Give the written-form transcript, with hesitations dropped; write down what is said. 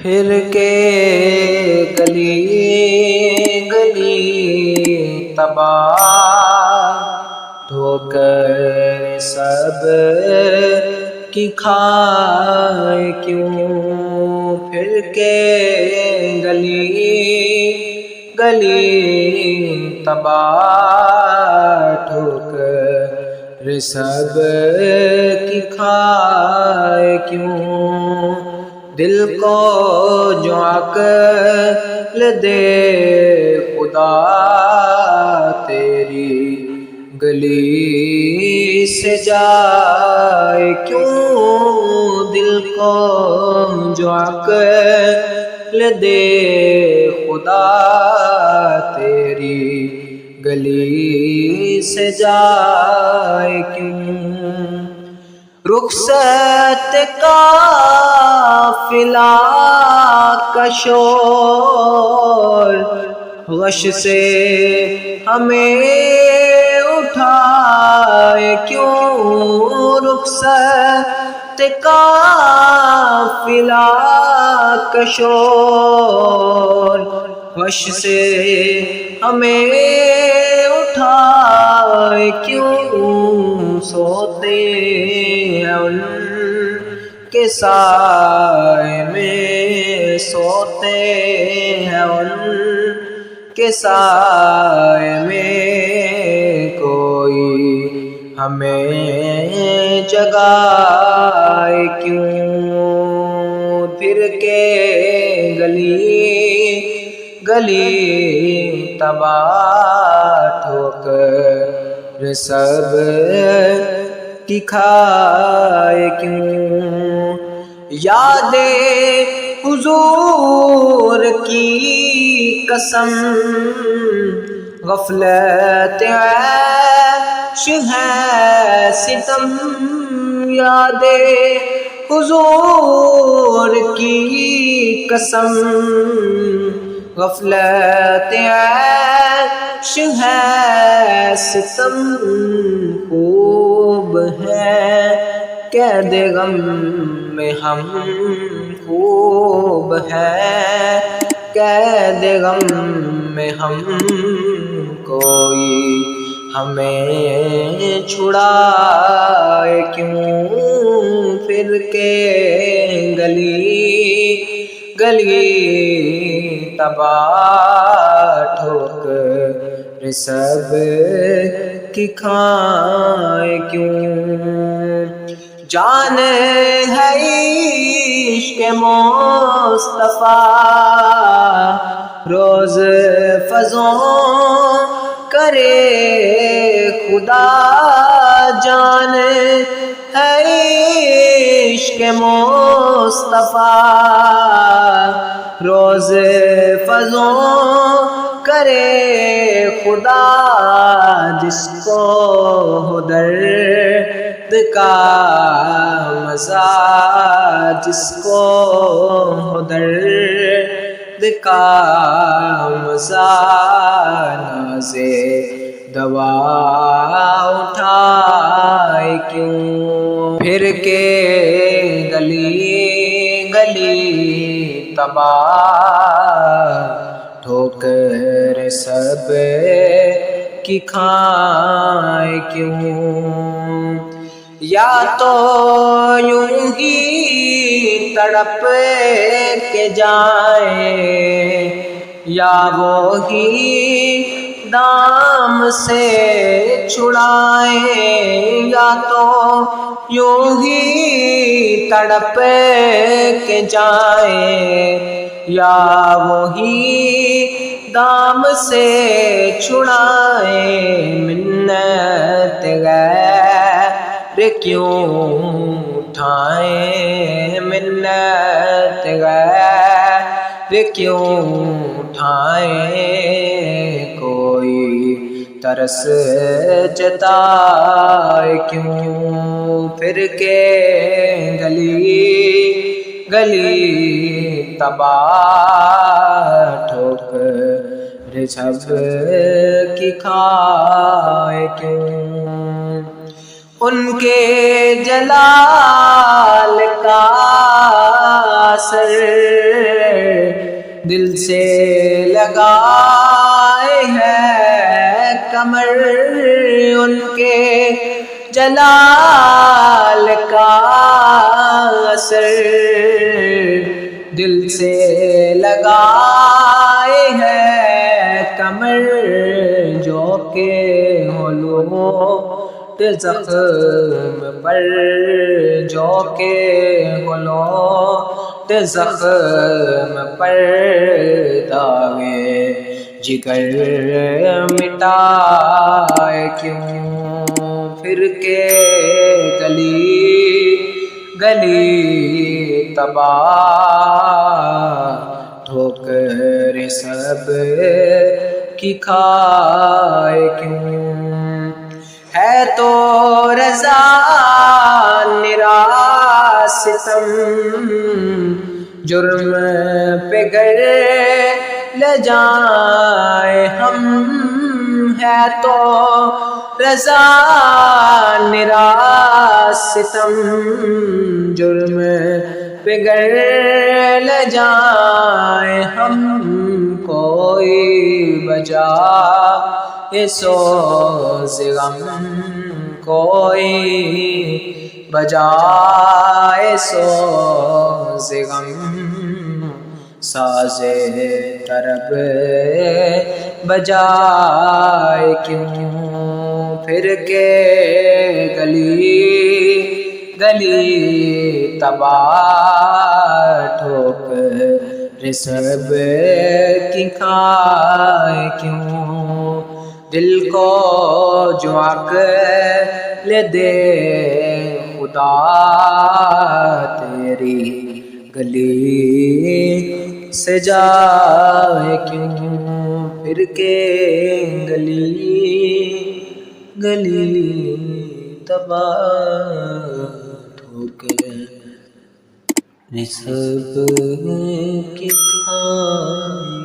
پھر کے گلی گلی تباہ ٹھوکر سب کی کھائے کیوں، پھر کے گلی گلی تباہ ٹھوکر سب کی کھائے کیوں، دل کو جو عقل دے خدا تیری گلی سے جائے کیوں، دل کو جو عقل دے خدا تیری گلی سے جائے کیوں، رخصت قافلہ کا شور غش سے ہمیں اٹھائے کیوں، رخصت قافلہ کا شور غش سے ہمیں اٹھائے کیوں، سوتے ہیں ان کے سائے میں، سوتے ہیں ان کے سائے میں، کوئی ہمیں جگائے کیوں، پھر کے گلی گلی تباہ ٹھوکر سب کی کھائے کیوں، یاد حضور کی قسم غفلت عیش ہے ستم، یاد حضور کی قسم غفلت عیش ہے ستم، خوب ہے قید غم میں ہم، خوب ہے قید غم میں ہم، کوئی ہمیں چھڑائے کیوں، پھر کے گلی گلی تباہ ٹھوکر سب کی کھائے کیوں، جان ہے عشق مصطفیٰ روز فزوں کرے خدا، جان ہے عشق مصطفیٰ روز فزوں کرے خدا، جس کو ہو درد کا مزہ، جس کو ہو درد کا مزہ، نازے دوا اٹھائے کیوں، پھر کے گلی گلی تباہ ٹھوکر سب کی کھائے کیوں، یا تو یوں ہی تڑپ کے جائیں، یا وہی دام سے چھڑائیں، یا تو یوں ہی تڑپ کے جائیں، یا وہی دام سے چھڑائیں، منت غیر کیوں اٹھائیں، منت غیر کیوں اٹھائیں، کوئی ترس جتائے کیوں، پھر کے گلی گلی تباہ ٹھوکر سب کی کھائے کیوں، ان کے جلال کا اثر دل سے لگائے ہے کمر ان کے جلال کا اثر، دل سے لگائے ہے کمر جو کہ ہولوٹ زخم پر، جو کہ ہولوٹ زخم پر داغے جگر مٹائے کیوں، پھر کے گلی گلی تباہ ٹھوکر سب کی کھائے کیوں، ہے تو رضا نرا ستم جرم پہ گر لجائے ہم، ہے تو رضا نرا ستم جرم پہ گر لجائے ہم، کوئی بجا سوز غم، کوئی بجائے سوز غم، ساز طرب بجائے کیوں، پھر کے گلی گلی تباہ ٹھوکر سب کی کھائے کیوں، دل کو جو عقل دے خدا تیری گلی سے جائے کیوں، پھر کے گلی گلی تباہ ٹھوکر سب کی کھائے